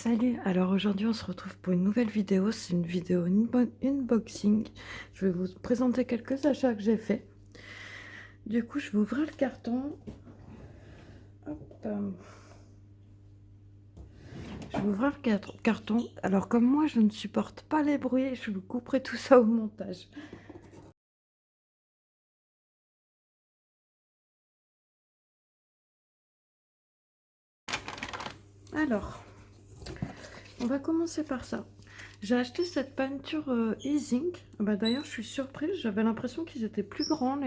Salut, alors aujourd'hui on se retrouve pour une nouvelle vidéo, c'est une vidéo unboxing. Je vais vous présenter quelques achats que j'ai fait. Du coup je vais ouvrir le carton. Hop, je vais ouvrir le carton. Alors comme moi je ne supporte pas les bruits, je vous couperai tout ça au montage. Alors, on va commencer par ça. J'ai acheté cette peinture e-zinc. D'ailleurs, je suis surprise. J'avais l'impression qu'ils étaient plus grands.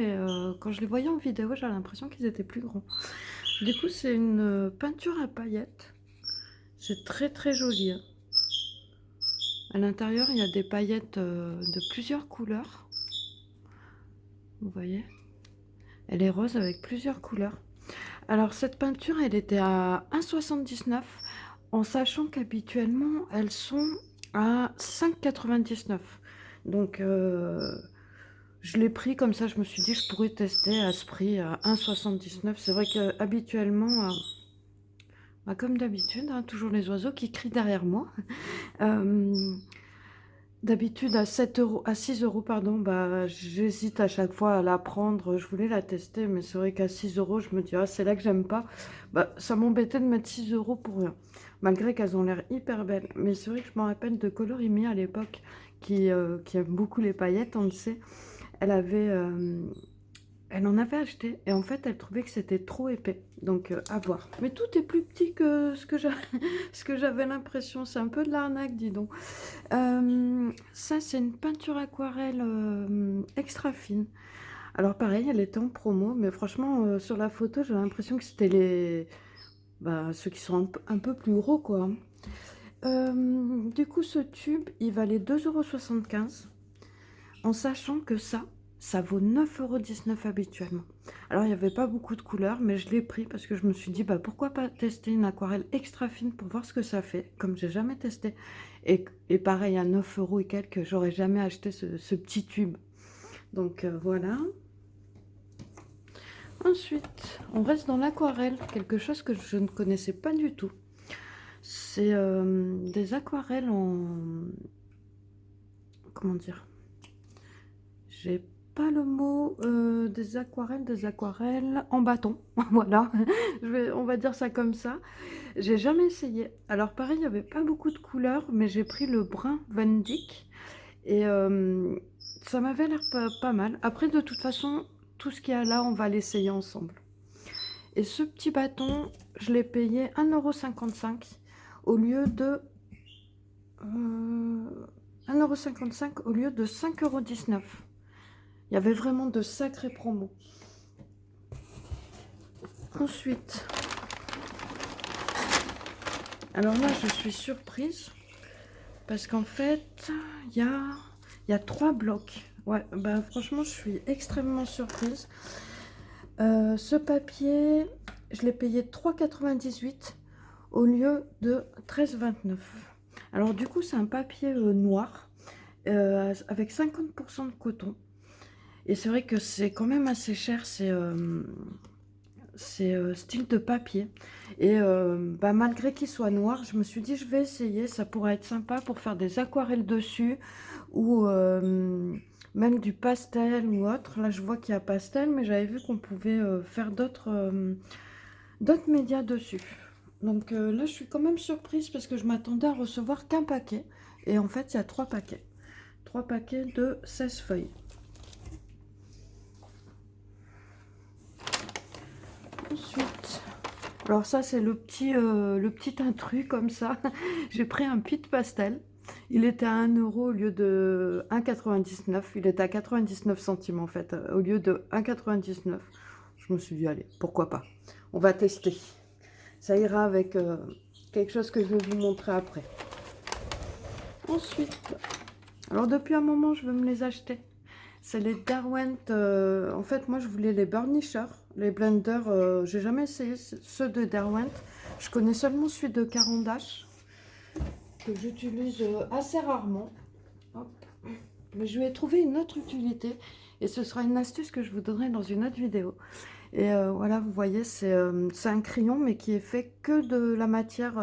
Quand je les voyais en vidéo, j'avais l'impression qu'ils étaient plus grands. Du coup, c'est une peinture à paillettes. C'est très très joli, hein. À l'intérieur, il y a des paillettes de plusieurs couleurs. Vous voyez? Elle est rose avec plusieurs couleurs. Alors, cette peinture, elle était à 1,79 €, en sachant qu'habituellement, elles sont à 5,99 €. Donc, je l'ai pris comme ça, je me suis dit, je pourrais tester à ce prix, à 1,79 €. C'est vrai qu'habituellement, comme d'habitude, hein, toujours les oiseaux qui crient derrière moi. D'habitude à 7 €, à 6 €, pardon, j'hésite à chaque fois à la prendre. Je voulais la tester, mais c'est vrai qu'à 6 €, je me dis: «Ah, c'est là que j'aime pas». Ça m'embêtait de mettre 6 € pour rien, malgré qu'elles ont l'air hyper belles. Mais c'est vrai que je me rappelle de Colorimia à l'époque, qui aime beaucoup les paillettes, on le sait. Elle avait, elle en avait acheté et en fait, elle trouvait que c'était trop épais, donc à voir. Mais tout est plus petit que ce que ce que j'avais l'impression. C'est un peu de l'arnaque, dis donc. Ça, c'est une peinture aquarelle extra fine. Alors pareil, elle était en promo, mais franchement, sur la photo, j'ai l'impression que c'était ceux qui sont un peu plus gros, quoi, hein. Du coup, ce tube, il valait 2,75 €, en sachant que ça vaut 9,19 € habituellement. Alors, il n'y avait pas beaucoup de couleurs, mais je l'ai pris parce que je me suis dit, pourquoi pas tester une aquarelle extra fine pour voir ce que ça fait, comme j'ai jamais testé. Et pareil, à 9 € et quelques, j'aurais jamais acheté ce petit tube. Donc, voilà. Ensuite, on reste dans l'aquarelle, quelque chose que je ne connaissais pas du tout. C'est des aquarelles en... Comment dire? J'ai pas le mot, des aquarelles en bâton. Voilà, on va dire ça comme ça. J'ai jamais essayé. Alors pareil, il y avait pas beaucoup de couleurs, mais j'ai pris le brun Van Dyck et ça m'avait l'air pas mal. Après, de toute façon, tout ce qu'il y a là, on va l'essayer ensemble. Et ce petit bâton, je l'ai payé 1,55 € au lieu de 1,55 € au lieu de 5,19 €. Il y avait vraiment de sacrés promos. Ensuite, alors là, je suis surprise parce qu'en fait, il y a 3 blocs. Ouais, franchement, je suis extrêmement surprise. Ce papier, je l'ai payé 3,98 € au lieu de 13,29 €. Alors du coup, c'est un papier noir avec 50% de coton. Et c'est vrai que c'est quand même assez cher, c'est style de papier. Et malgré qu'il soit noir, je me suis dit, je vais essayer, ça pourrait être sympa pour faire des aquarelles dessus, ou même du pastel ou autre. Là, je vois qu'il y a pastel, mais j'avais vu qu'on pouvait faire d'autres médias dessus. Donc là, je suis quand même surprise parce que je m'attendais à recevoir qu'un paquet. Et en fait, il y a 3 paquets. 3 paquets de 16 feuilles. Ensuite, alors ça, c'est le petit intrus comme ça. J'ai pris un Pitt Pastel. Il était à 1 € au lieu de 1,99 €. Il était à 99 centimes en fait, au lieu de 1,99 €. Je me suis dit, allez, pourquoi pas. On va tester. Ça ira avec quelque chose que je vais vous montrer après. Ensuite, alors depuis un moment, je veux me les acheter. C'est les Derwent. En fait, moi, je voulais les Burnisher, les blenders. J'ai jamais essayé ceux de Derwent. Je connais seulement celui de Caran d'Ache, que j'utilise assez rarement. Hop. Mais je lui ai trouvé une autre utilité. Et ce sera une astuce que je vous donnerai dans une autre vidéo. Et vous voyez, c'est un crayon, mais qui est fait que de la matière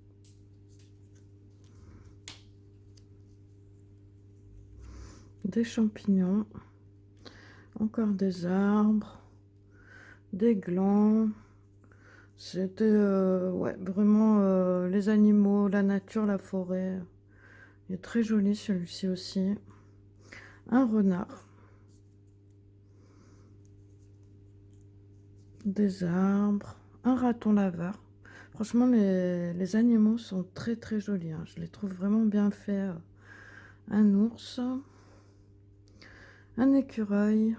des champignons, encore des arbres, des glands. C'était ouais, vraiment les animaux, la nature, la forêt. Il est très joli celui-ci aussi. Un renard, des arbres, un raton laveur. Franchement, les animaux sont très très jolis, hein. Je les trouve vraiment bien faits. Un ours, un écureuil,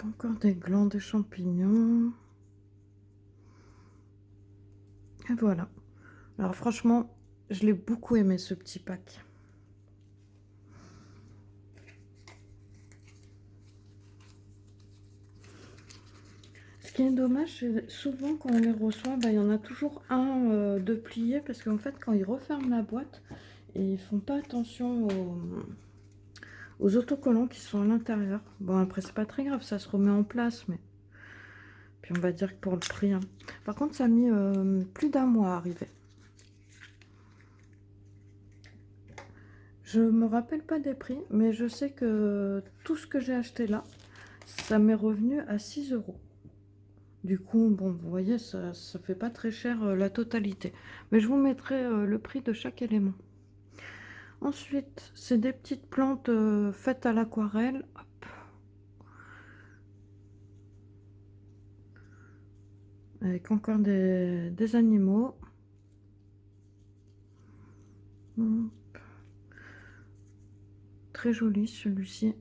encore des glands, des champignons. Et voilà. Alors franchement, je l'ai beaucoup aimé ce petit pack. Ce qui est dommage, c'est souvent quand on les reçoit, bah, il y en a toujours un de plié parce qu'en fait, quand ils referment la boîte, et ils font pas attention aux autocollants qui sont à l'intérieur. Bon, après, c'est pas très grave, ça se remet en place, mais puis on va dire que pour le prix, hein. Par contre, ça a mis plus d'un mois à arriver. Je me rappelle pas des prix, mais je sais que tout ce que j'ai acheté là, ça m'est revenu à 6 euros. Du coup, bon, vous voyez, ça fait pas très cher la totalité. Mais je vous mettrai le prix de chaque élément. Ensuite, c'est des petites plantes faites à l'aquarelle. Hop. Avec encore des animaux. Hop. Très joli celui-ci.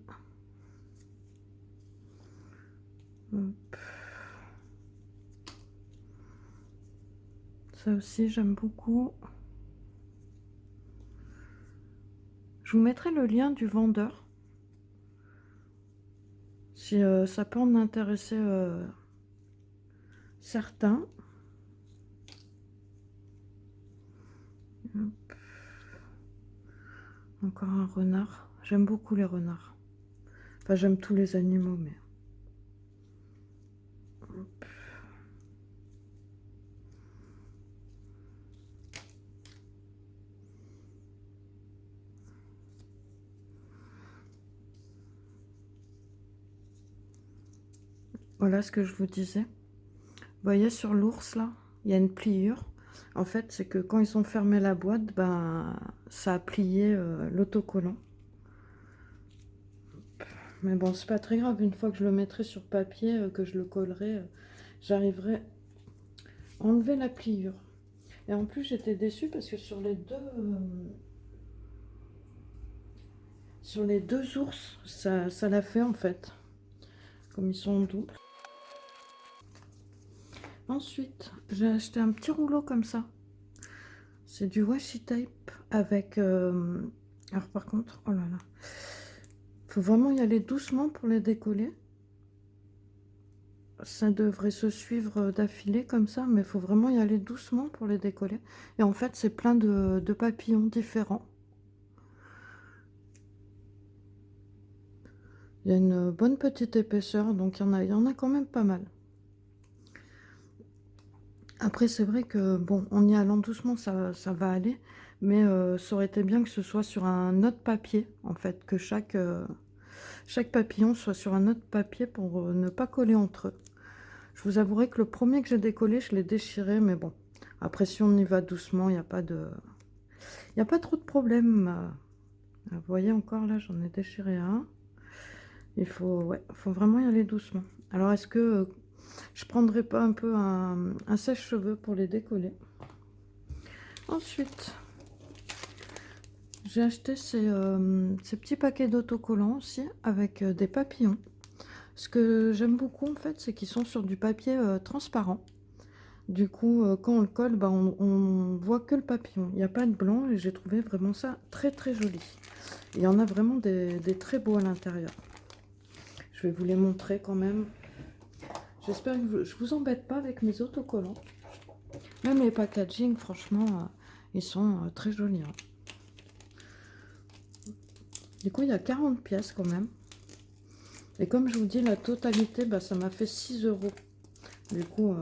Ça aussi, j'aime beaucoup. Je vous mettrai le lien du vendeur. Si ça peut en intéresser certains. Hop. Encore un renard. J'aime beaucoup les renards. Enfin, j'aime tous les animaux, mais... Hop. Voilà ce que je vous disais. Vous voyez sur l'ours, là, il y a une pliure. En fait, c'est que quand ils ont fermé la boîte, ben, ça a plié l'autocollant. Mais bon, c'est pas très grave. Une fois que je le mettrai sur papier, que je le collerai, j'arriverai à enlever la pliure. Et en plus, j'étais déçue parce que sur les deux ours, ça l'a fait en fait. Comme ils sont en double. Ensuite, j'ai acheté un petit rouleau comme ça. C'est du washi tape avec... alors par contre, oh là là. Faut vraiment y aller doucement pour les décoller. Ça devrait se suivre d'affilée comme ça, mais il faut vraiment y aller doucement pour les décoller. Et en fait, c'est plein de papillons différents. Il y a une bonne petite épaisseur, donc il y en a quand même pas mal. Après, c'est vrai que, bon, en y allant doucement, ça va aller. Mais ça aurait été bien que ce soit sur un autre papier, en fait, que chaque papillon soit sur un autre papier pour ne pas coller entre eux. Je vous avouerai que le premier que j'ai décollé, je l'ai déchiré, mais bon. Après, si on y va doucement, il n'y a pas trop de problème. Vous voyez encore, là, j'en ai déchiré un. Ouais, faut vraiment y aller doucement. Alors, est-ce que je prendrai pas un peu un sèche-cheveux pour les décoller? Ensuite, j'ai acheté ces petits paquets d'autocollants aussi avec des papillons. Ce que j'aime beaucoup en fait, c'est qu'ils sont sur du papier transparent. Du coup, quand on le colle, bah, on voit que le papillon. Il n'y a pas de blanc et j'ai trouvé vraiment ça très très joli. Il y en a vraiment des très beaux à l'intérieur. Je vais vous les montrer quand même. J'espère que je vous embête pas avec mes autocollants. Même les packaging, franchement, ils sont très jolis, hein. Du coup, il y a 40 pièces quand même. Et comme je vous dis, la totalité, bah, ça m'a fait 6 euros. Du coup,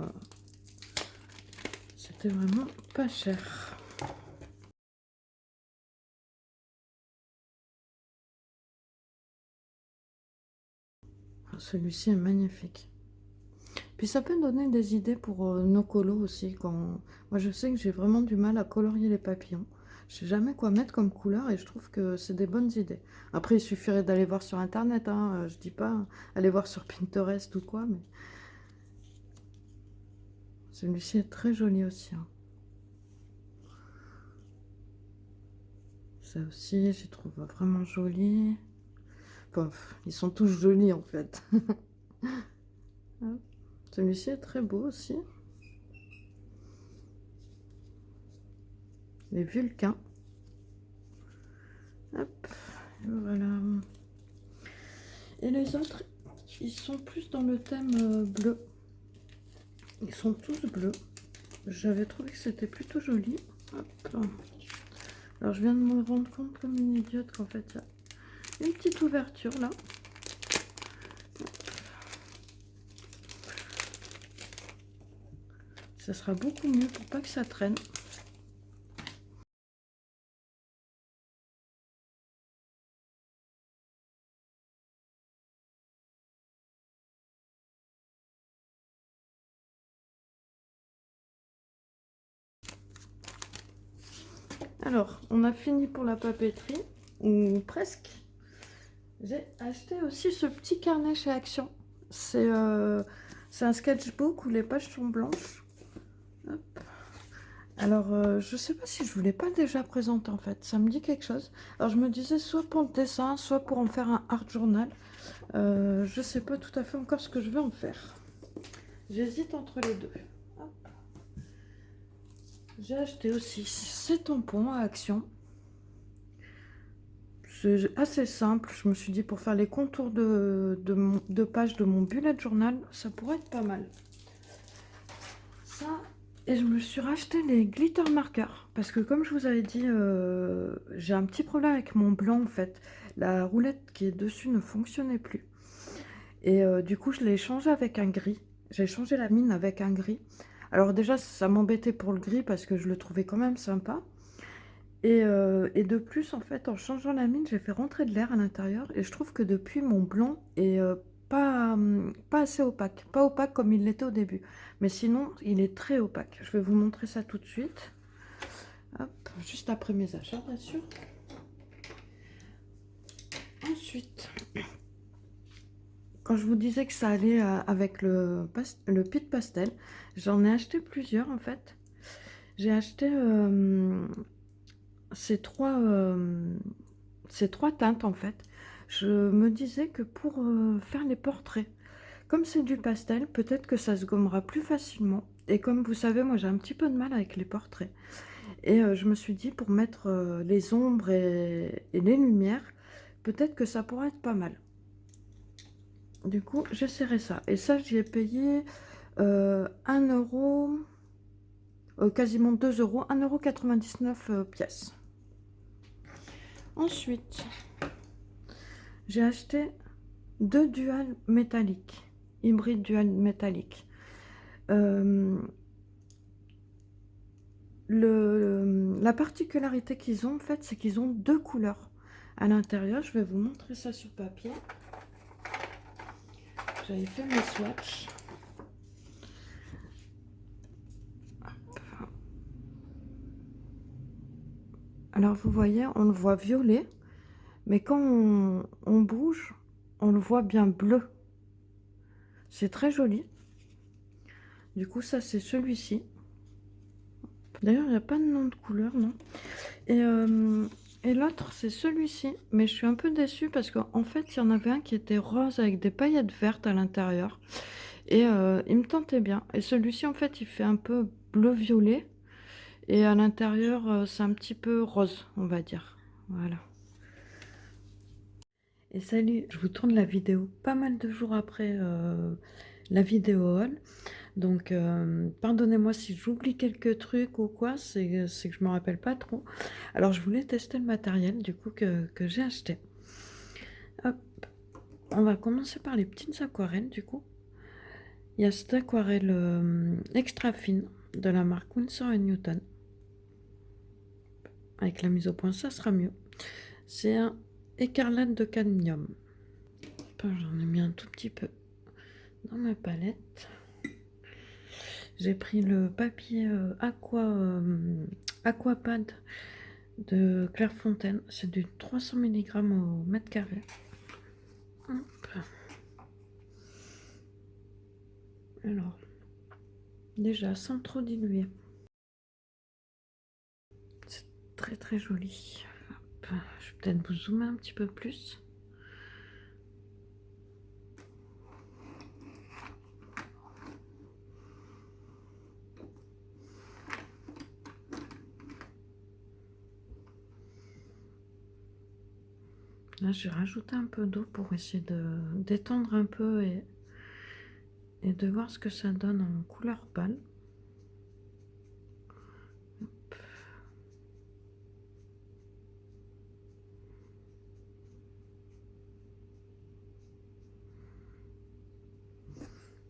c'était vraiment pas cher. Celui-ci est magnifique. Puis ça peut donner des idées pour nos colos aussi. Quand... Moi je sais que j'ai vraiment du mal à colorier les papillons. Je sais jamais quoi mettre comme couleur et je trouve que c'est des bonnes idées. Après il suffirait d'aller voir sur internet, hein. Je dis pas aller voir sur Pinterest ou quoi, mais celui-ci est très joli aussi, hein. Ça aussi, je trouve vraiment joli. Enfin, ils sont tous jolis en fait. Celui-ci est très beau aussi. Les Vulcains. Hop, voilà. Et les autres, ils sont plus dans le thème bleu. Ils sont tous bleus. J'avais trouvé que c'était plutôt joli. Hop. Alors je viens de me rendre compte comme une idiote qu'en fait il y a une petite ouverture là. Ça sera beaucoup mieux pour pas que ça traîne. Alors, on a fini pour la papeterie, ou presque. J'ai acheté aussi ce petit carnet chez Action. C'est un sketchbook où les pages sont blanches. Hop. Alors, je sais pas si je voulais pas déjà présenter en fait. Ça me dit quelque chose. Alors, je me disais soit pour le dessin, soit pour en faire un art journal. Je sais pas tout à fait encore ce que je vais en faire. J'hésite entre les deux. J'ai acheté aussi ces tampons à Action. C'est assez simple. Je me suis dit pour faire les contours de page de mon bullet journal, ça pourrait être pas mal. Ça, et je me suis racheté les glitter marqueurs. Parce que comme je vous avais dit, j'ai un petit problème avec mon blanc en fait. La roulette qui est dessus ne fonctionnait plus. Et du coup, je l'ai changé avec un gris. J'ai changé la mine avec un gris. Alors déjà, ça m'embêtait pour le gris parce que je le trouvais quand même sympa. Et de plus, en fait, en changeant la mine, j'ai fait rentrer de l'air à l'intérieur. Et je trouve que depuis, mon blanc est pas assez opaque. Pas opaque comme il l'était au début. Mais sinon, il est très opaque. Je vais vous montrer ça tout de suite. Hop, juste après mes achats, bien sûr. Ensuite, quand je vous disais que ça allait avec le Pitt Pastel, j'en ai acheté plusieurs, en fait. J'ai acheté ces trois teintes en fait. Je me disais que pour faire les portraits, comme c'est du pastel, peut-être que ça se gommera plus facilement. Et comme vous savez, moi j'ai un petit peu de mal avec les portraits. Et je me suis dit pour mettre les ombres et les lumières, peut-être que ça pourrait être pas mal. Du coup, j'essaierai ça. Et ça, j'y ai payé 1 euro, quasiment 2 euros, 1,99 € pièce. Ensuite, j'ai acheté 2 duals métalliques, hybride dual métallique. La particularité qu'ils ont, en fait, c'est qu'ils ont 2 couleurs à l'intérieur. Je vais vous montrer ça sur papier. J'avais fait mes swatchs. Alors, vous voyez, on le voit violet, mais quand on bouge, on le voit bien bleu. C'est très joli. Du coup, ça, c'est celui-ci. D'ailleurs, il n'y a pas de nom de couleur, non. Et l'autre, c'est celui-ci. Mais je suis un peu déçue parce qu'en fait, il y en avait un qui était rose avec des paillettes vertes à l'intérieur. Et il me tentait bien. Et celui-ci, en fait, il fait un peu bleu-violet. Et à l'intérieur, c'est un petit peu rose, on va dire. Voilà. Et salut, je vous tourne la vidéo pas mal de jours après la vidéo haul. Donc, pardonnez-moi si j'oublie quelques trucs ou quoi, c'est que je me rappelle pas trop. Alors, je voulais tester le matériel, du coup, que j'ai acheté. Hop, on va commencer par les petites aquarelles, du coup. Il y a cette aquarelle extra fine de la marque Winsor & Newton. Avec la mise au point, ça sera mieux. C'est un écarlate de cadmium. j'en ai mis un tout petit peu dans ma palette. J'ai pris le papier Aquapad de Clairefontaine. C'est du 300 mg au mètre carré. Hop. Alors, déjà, sans trop diluer. C'est très très joli. Hop. Je vais peut-être vous zoomer un petit peu plus. Là, j'ai rajouté un peu d'eau pour essayer de d'étendre un peu et de voir ce que ça donne en couleur pâle. Hop.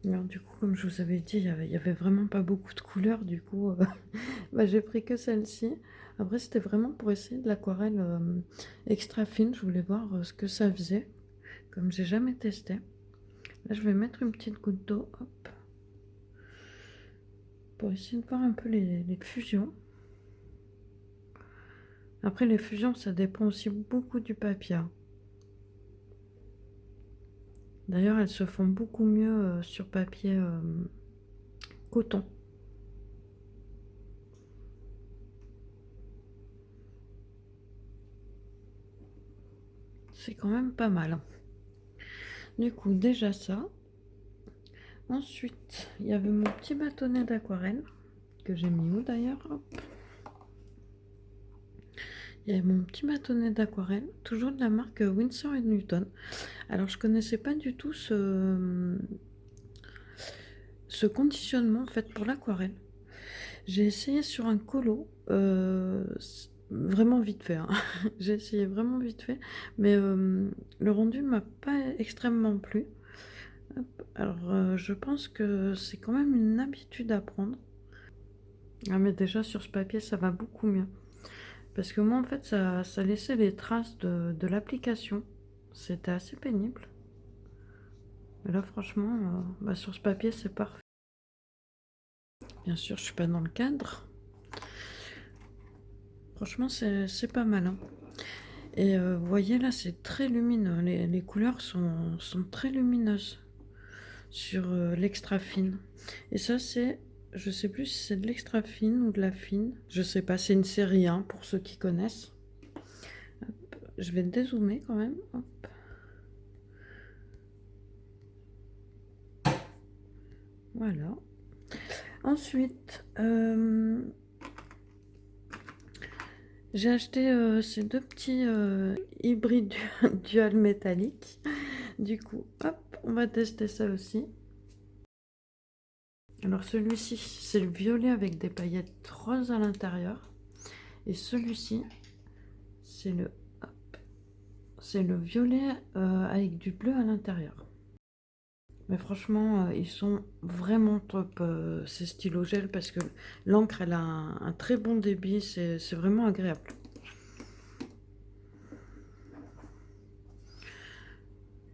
Alors du coup, comme je vous avais dit, il y avait vraiment pas beaucoup de couleurs. Du coup, bah, j'ai pris que celle-ci. Après, c'était vraiment pour essayer de l'aquarelle extra fine. Je voulais voir ce que ça faisait, comme j'ai jamais testé. Là, je vais mettre une petite goutte d'eau, hop, pour essayer de voir un peu les fusions. Après, les fusions, ça dépend aussi beaucoup du papier. D'ailleurs, elles se font beaucoup mieux sur papier coton. C'est quand même pas mal. Du coup, déjà ça. Ensuite, il y avait mon petit bâtonnet d'aquarelle que j'ai mis où d'ailleurs. Il y avait mon petit bâtonnet d'aquarelle, toujours de la marque Winsor & Newton. Alors, je connaissais pas du tout ce conditionnement en fait pour l'aquarelle. J'ai essayé sur un colo, vraiment vite fait, hein. J'ai essayé vraiment vite fait, mais le rendu m'a pas extrêmement plu. Hop. Alors, je pense que c'est quand même une habitude à prendre. Ah, mais déjà sur ce papier, ça va beaucoup mieux. Parce que moi, en fait, ça laissait les traces de l'application. C'était assez pénible. Mais là, franchement, bah, sur ce papier, c'est parfait. Bien sûr, je suis pas dans le cadre. Franchement, c'est pas mal, hein. Et vous voyez, là, c'est très lumineux. Les couleurs sont très lumineuses sur l'extra fine. Et ça, c'est... Je sais plus si c'est de l'extra fine ou de la fine. Je sais pas, c'est une série 1 pour ceux qui connaissent. Hop, je vais dézoomer quand même. Hop. Voilà. Ensuite, j'ai acheté ces deux petits hybrides dual métalliques. Du coup, hop, on va tester ça aussi. Alors celui-ci, c'est le violet avec des paillettes roses à l'intérieur. Et celui-ci, c'est le violet avec du bleu à l'intérieur. Mais franchement, ils sont vraiment top, ces stylos gel, parce que l'encre, elle a un très bon débit, c'est vraiment agréable.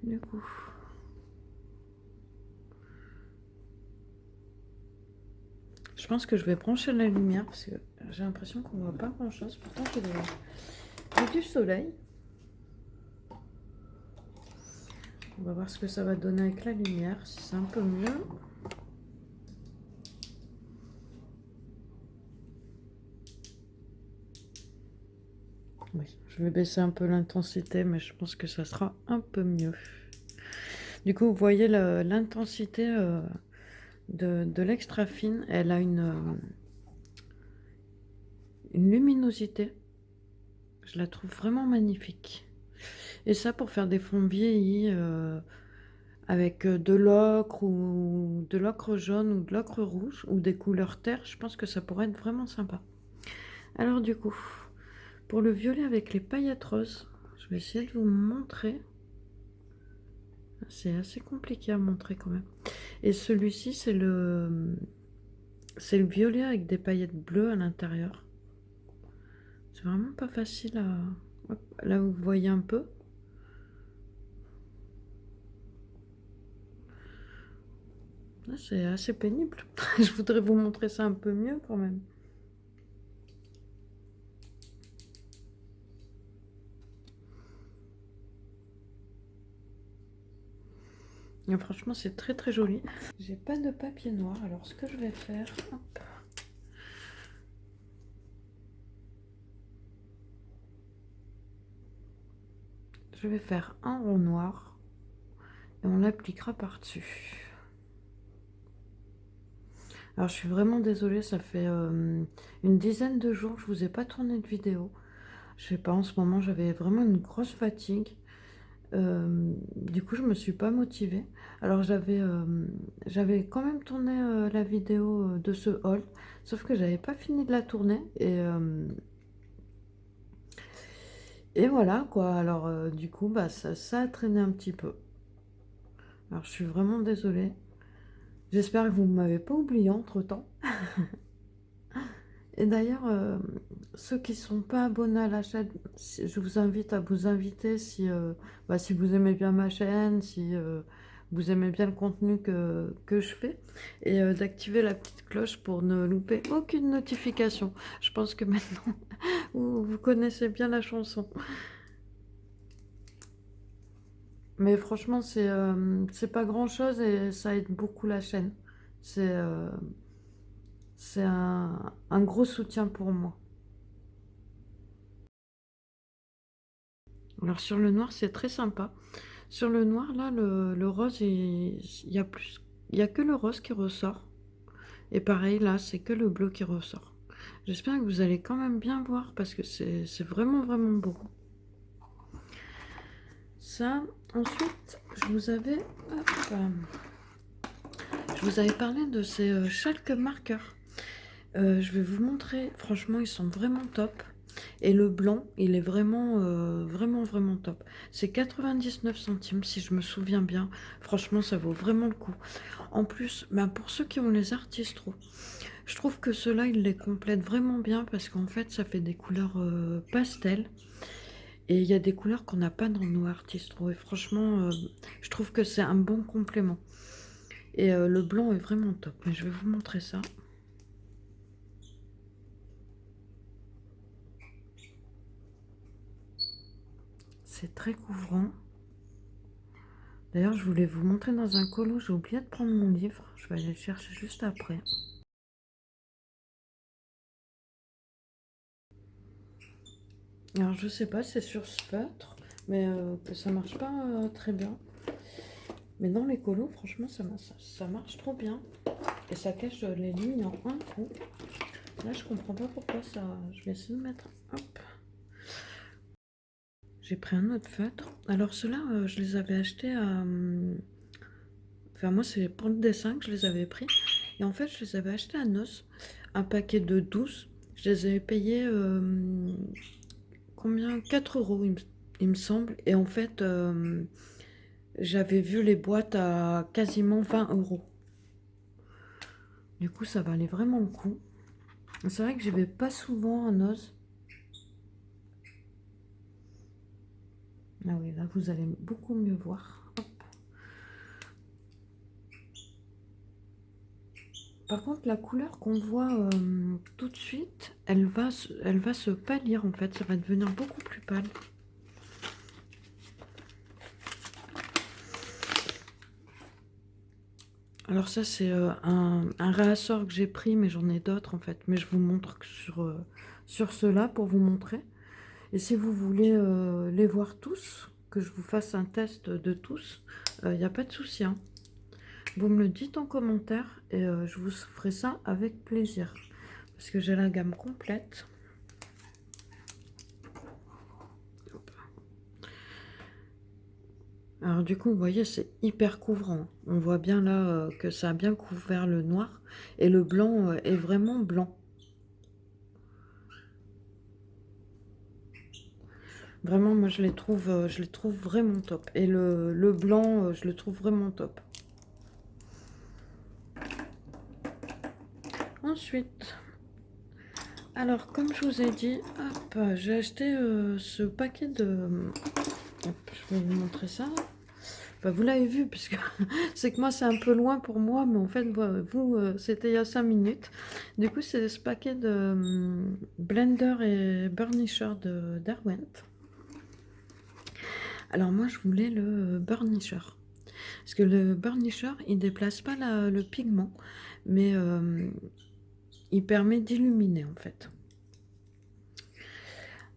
Du coup, je pense que je vais brancher la lumière, parce que j'ai l'impression qu'on voit pas grand-chose. Pourtant, j'ai du soleil. On va voir ce que ça va donner avec la lumière, si c'est un peu mieux. Oui, je vais baisser un peu l'intensité, mais je pense que ça sera un peu mieux. Du coup, vous voyez l'intensité de l'extra fine, elle a une luminosité. Je la trouve vraiment magnifique. Et ça, pour faire des fonds vieillis avec de l'ocre ou de l'ocre jaune ou de l'ocre rouge ou des couleurs terre, je pense que ça pourrait être vraiment sympa. Alors du coup, pour le violet avec les paillettes roses, je vais essayer de vous montrer. C'est assez compliqué à montrer quand même. Et celui-ci, c'est le violet avec des paillettes bleues à l'intérieur. C'est vraiment pas facile à... Hop, là, vous voyez un peu. Là, c'est assez pénible. Je voudrais vous montrer ça un peu mieux quand même. Et franchement, c'est très très joli. J'ai pas de papier noir, alors ce que je vais faire... Hop. Je vais faire un rond noir et on l'appliquera par-dessus. Alors je suis vraiment désolée, ça fait une dizaine de jours que je vous ai pas tourné de vidéo. Je sais pas, en ce moment j'avais vraiment une grosse fatigue. Du coup je me suis pas motivée. Alors j'avais quand même tourné la vidéo de ce haul, sauf que j'avais pas fini de la tourner et voilà quoi. Alors du coup bah ça a traîné un petit peu. Alors je suis vraiment désolée. J'espère que vous ne m'avez pas oublié entre-temps. Et d'ailleurs, ceux qui ne sont pas abonnés à la chaîne, je vous invite à vous inviter si vous aimez bien ma chaîne, si vous aimez bien le contenu que je fais, et d'activer la petite cloche pour ne louper aucune notification. Je pense que maintenant, vous connaissez bien la chanson. Mais franchement, c'est pas grand-chose et ça aide beaucoup la chaîne. C'est euh, c'est un gros soutien pour moi. Alors sur le noir, c'est très sympa. Sur le noir, là, le rose, il y a plus, il y a que le rose qui ressort. Et pareil, là, c'est que le bleu qui ressort. J'espère que vous allez quand même bien voir parce que c'est vraiment, vraiment beau. Ça, ensuite, je vous avais parlé de ces Schalke marqueurs. Je vais vous montrer, franchement, ils sont vraiment top. Et le blanc, il est vraiment, vraiment, vraiment top. C'est 99 centimes, si je me souviens bien. Franchement, ça vaut vraiment le coup. En plus, ben pour ceux qui ont les Artistro, je trouve que ceux-là, ils les complètent vraiment bien parce qu'en fait, ça fait des couleurs pastel. Et il y a des couleurs qu'on n'a pas dans nos Artistro. Et franchement, je trouve que c'est un bon complément. Et le blanc est vraiment top. Mais je vais vous montrer ça. C'est très couvrant. D'ailleurs, je voulais vous montrer dans un colo. J'ai oublié de prendre mon livre. Je vais aller le chercher juste après. Alors, je sais pas, c'est sur ce feutre, mais que ça marche pas très bien. Mais dans les colos, franchement, ça marche trop bien. Et ça cache les lignes en un coup. Là, je comprends pas pourquoi ça... Je vais essayer de mettre... Hop. J'ai pris un autre feutre. Alors, ceux-là, je les avais achetés à... Enfin, moi, c'est pour le dessin que je les avais pris. Et en fait, je les avais achetés à Noce. Un paquet de 12. Je les avais payés... combien? 4 euros, il me semble. Et en fait... j'avais vu les boîtes à quasiment 20 euros. Du coup, ça valait vraiment le coup. C'est vrai que je vais pas souvent à Noz. Ah oui, là, vous allez beaucoup mieux voir. Hop. Par contre, la couleur qu'on voit tout de suite, elle va se pâlir en fait. Ça va devenir beaucoup plus pâle. Alors ça, c'est un réassort que j'ai pris, mais j'en ai d'autres en fait. Mais je vous montre que sur ceux-là pour vous montrer. Et si vous voulez les voir tous, que je vous fasse un test de tous, il n'y a pas de souci, hein. Vous me le dites en commentaire et je vous ferai ça avec plaisir. Parce que j'ai la gamme complète. Alors du coup, vous voyez, c'est hyper couvrant. On voit bien là que ça a bien couvert le noir. Et le blanc est vraiment blanc. Vraiment, moi, je les trouve vraiment top. Et le blanc, je le trouve vraiment top. Ensuite, alors, comme je vous ai dit, hop, j'ai acheté ce paquet de... Hop, je vais vous montrer ça. Enfin, vous l'avez vu, puisque c'est que moi, c'est un peu loin pour moi, mais en fait, vous, c'était il y a 5 minutes. Du coup, c'est ce paquet de blender et burnisher de Derwent. Alors moi, je voulais le burnisher. Parce que le burnisher, il déplace pas le pigment, mais il permet d'illuminer, en fait.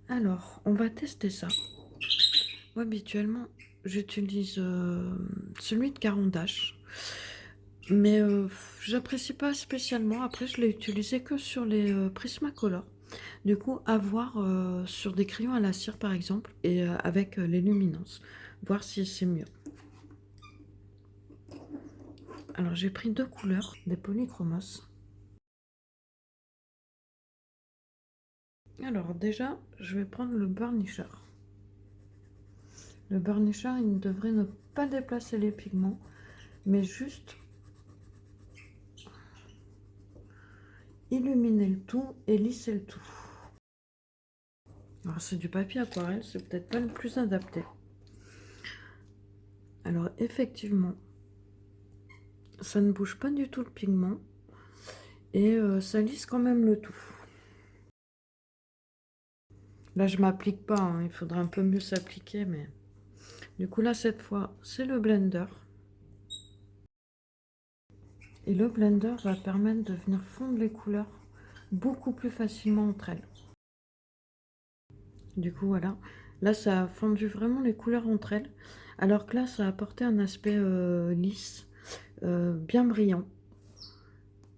Alors, on va tester ça. Moi, habituellement, j'utilise celui de Caran d'Ache. Mais j'apprécie pas spécialement. Après, je l'ai utilisé que sur les Prismacolor. Du coup, à voir sur des crayons à la cire, par exemple, et avec les luminances. Voir si c'est mieux. Alors, j'ai pris 2 couleurs, des polychromos. Alors, déjà, je vais prendre le burnisher. Le burnisher, il devrait ne pas déplacer les pigments, mais juste illuminer le tout et lisser le tout. Alors c'est du papier aquarelle, c'est peut-être pas le plus adapté. Alors effectivement, ça ne bouge pas du tout le pigment et ça lisse quand même le tout. Là je m'applique pas, hein, il faudrait un peu mieux s'appliquer, mais du coup là cette fois c'est le blender. Et le blender va permettre de venir fondre les couleurs beaucoup plus facilement entre elles. Du coup, voilà. Là, ça a fondu vraiment les couleurs entre elles. Alors que là, ça a apporté un aspect lisse, bien brillant.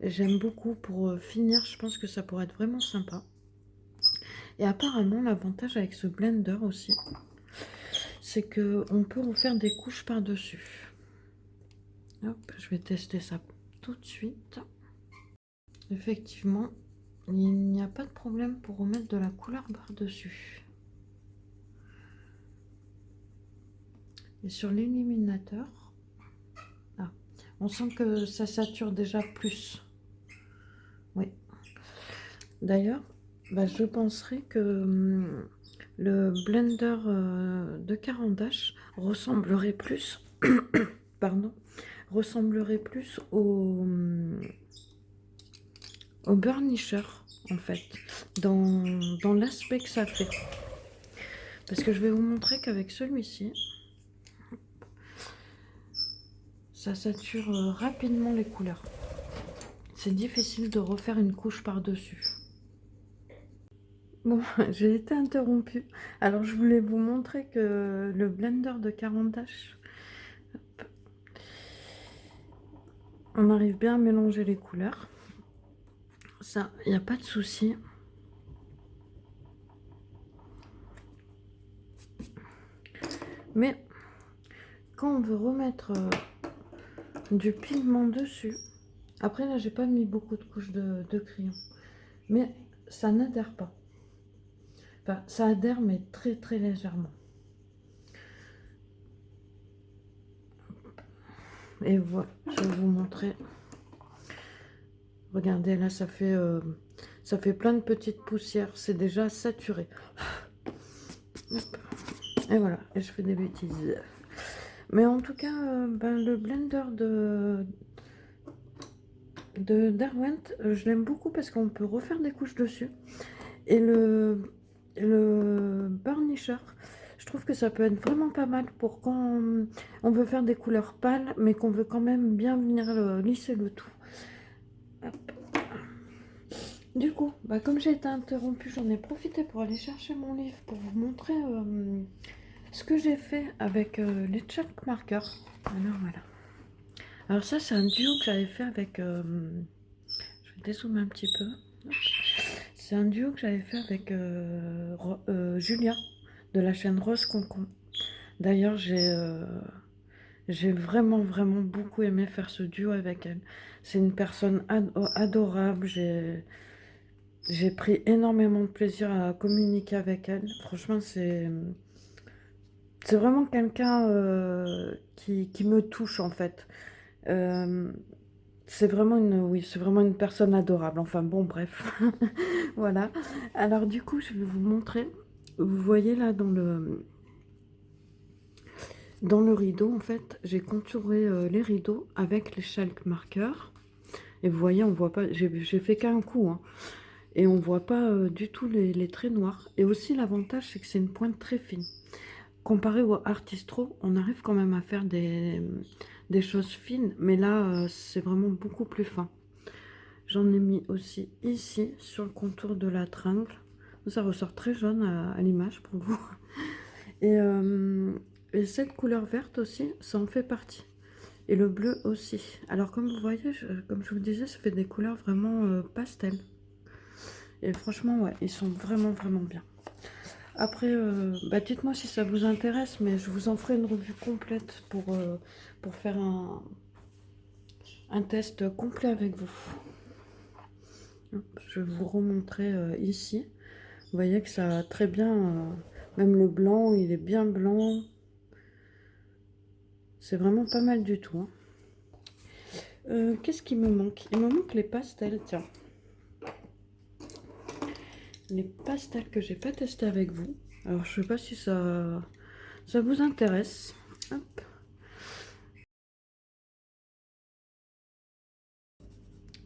J'aime beaucoup pour finir. Je pense que ça pourrait être vraiment sympa. Et apparemment, l'avantage avec ce blender aussi, c'est qu'on peut en faire des couches par-dessus. Hop, je vais tester ça tout de suite. Effectivement, il n'y a pas de problème pour remettre de la couleur par-dessus. Et sur l'illuminateur, ah, on sent que ça sature déjà plus. Oui. D'ailleurs, bah, je penserais que le blender de Caran d'Ache ressemblerait plus, pardon, ressemblerait plus au burnisher, en fait, dans l'aspect que ça fait. Parce que je vais vous montrer qu'avec celui-ci, ça sature rapidement les couleurs. C'est difficile de refaire une couche par-dessus. Bon, j'ai été interrompue. Alors, je voulais vous montrer que le blender de Caran d'Ache, on arrive bien à mélanger les couleurs. Ça, il n'y a pas de souci. Mais quand on veut remettre du pigment dessus, après là, j'ai pas mis beaucoup de couches de crayon, mais ça n'adhère pas. Enfin, ça adhère, mais très très légèrement. Et voilà, je vais vous montrer. Regardez, là, ça fait plein de petites poussières. C'est déjà saturé. Et voilà, et je fais des bêtises. Mais en tout cas, ben, le blender de Derwent, je l'aime beaucoup parce qu'on peut refaire des couches dessus. Et le burnisher, je trouve que ça peut être vraiment pas mal pour quand on veut faire des couleurs pâles, mais qu'on veut quand même bien venir lisser le tout. Hop. Du coup, bah, comme j'ai été interrompue, j'en ai profité pour aller chercher mon livre pour vous montrer ce que j'ai fait avec les chalk markers. Alors voilà. Alors ça, c'est un duo que j'avais fait avec... je vais dézoomer un petit peu. C'est un duo que j'avais fait avec Julia de la chaîne Rose Concon. D'ailleurs, j'ai vraiment, vraiment beaucoup aimé faire ce duo avec elle. C'est une personne adorable. J'ai pris énormément de plaisir à communiquer avec elle. Franchement, c'est vraiment quelqu'un qui me touche en fait. Euh, c'est vraiment oui, c'est vraiment une personne adorable. Enfin bon, bref. Voilà. Alors du coup, je vais vous montrer. Vous voyez là dans Dans le rideau, en fait, j'ai contouré les rideaux avec les chalk marqueurs. Et vous voyez, on voit pas, j'ai fait qu'un coup, hein, et on voit pas du tout les traits noirs. Et aussi, l'avantage, c'est que c'est une pointe très fine. Comparé au Artistro, on arrive quand même à faire des choses fines, mais là, c'est vraiment beaucoup plus fin. J'en ai mis aussi ici, sur le contour de la tringle. Ça ressort très jaune à l'image pour vous. Et, euh, et cette couleur verte aussi, ça en fait partie. Et le bleu aussi. Alors comme vous voyez, comme je vous disais, ça fait des couleurs vraiment pastel. Et franchement, ouais, ils sont vraiment, vraiment bien. Après, bah, dites-moi si ça vous intéresse, mais je vous en ferai une revue complète pour faire un test complet avec vous. Hop, je vais vous remontrer ici. Vous voyez que ça a très bien, même le blanc, il est bien blanc. C'est vraiment pas mal du tout, hein. Qu'est-ce qui me manque? Il me manque les pastels, tiens. Les pastels que j'ai pas testé avec vous. Alors, je sais pas si ça vous intéresse. Hop.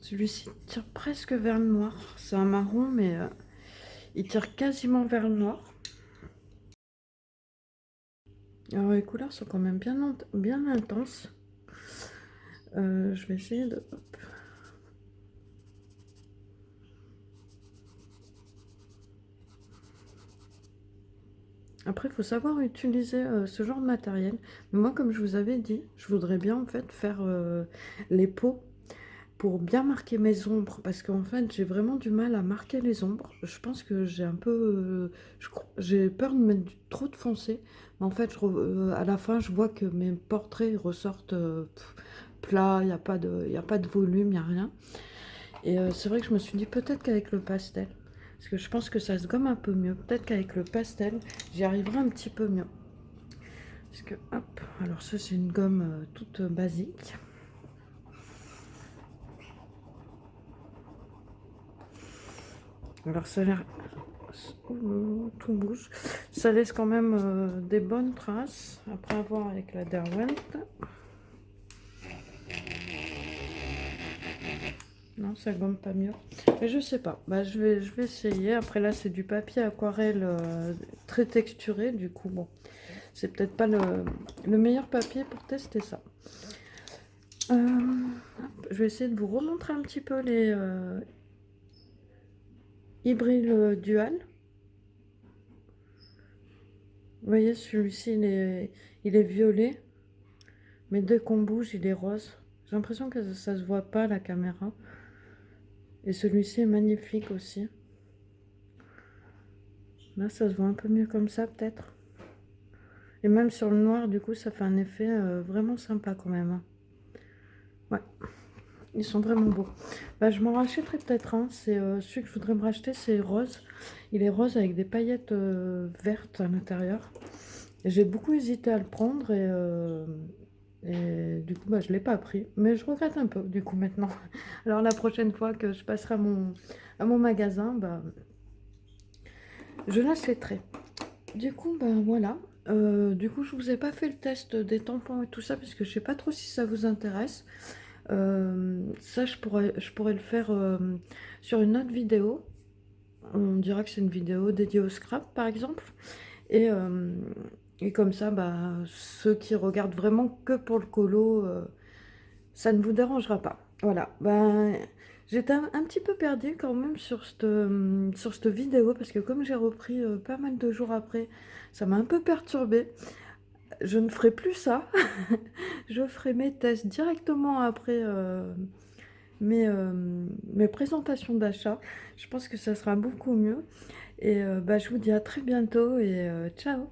Celui-ci tire presque vers le noir. C'est un marron, mais il tire quasiment vers le noir. Alors, les couleurs sont quand même bien intenses. Je vais essayer de... Hop. Après, il faut savoir utiliser ce genre de matériel. Mais moi, comme je vous avais dit, je voudrais bien en fait faire les pots pour bien marquer mes ombres. Parce qu'en fait, j'ai vraiment du mal à marquer les ombres. Je pense que j'ai un peu... j'ai peur de mettre trop de foncé. Mais en fait, à la fin, je vois que mes portraits ressortent plats. Il n'y a pas de volume, il n'y a rien. Et c'est vrai que je me suis dit peut-être qu'avec le pastel, parce que je pense que ça se gomme un peu mieux. Peut-être qu'avec le pastel, j'y arriverai un petit peu mieux. Parce que, hop, alors ça c'est une gomme toute basique. Alors ça a l'air... Oh, tout bouge. Ça laisse quand même des bonnes traces. Après avoir avec la Derwent. Non, ça gomme pas mieux. Mais je sais pas. Bah, je vais essayer. Après là, c'est du papier aquarelle très texturé. Du coup, bon, c'est peut-être pas le meilleur papier pour tester ça. Je vais essayer de vous remontrer un petit peu les hybrides dual. Vous voyez, celui-ci, il est violet. Mais dès qu'on bouge, il est rose. J'ai l'impression que ça se voit pas à la caméra. Et celui-ci est magnifique aussi. Là, ça se voit un peu mieux comme ça, peut-être. Et même sur le noir, du coup, ça fait un effet vraiment sympa quand même, hein. Ouais, ils sont vraiment beaux. Bah, je m'en rachèterai peut-être un. C'est celui que je voudrais me racheter, c'est rose. Il est rose avec des paillettes vertes à l'intérieur. J'ai beaucoup hésité à le prendre et du coup, bah, je ne l'ai pas pris. Mais je regrette un peu, du coup, maintenant. Alors, la prochaine fois que je passerai à mon magasin, bah, je l'achèterai. Du coup, ben voilà. Du coup, je vous ai pas fait le test des tampons et tout ça parce que je sais pas trop si ça vous intéresse. Ça, je pourrais le faire sur une autre vidéo. On dira que c'est une vidéo dédiée au scrap, par exemple. Et, euh, et comme ça, bah, ceux qui regardent vraiment que pour le colo, ça ne vous dérangera pas. Voilà. Ben, j'étais un petit peu perdue quand même sur cette vidéo parce que comme j'ai repris pas mal de jours après, ça m'a un peu perturbée. Je ne ferai plus ça. Je ferai mes tests directement après mes présentations d'achat. Je pense que ça sera beaucoup mieux. Et bah, je vous dis à très bientôt et ciao!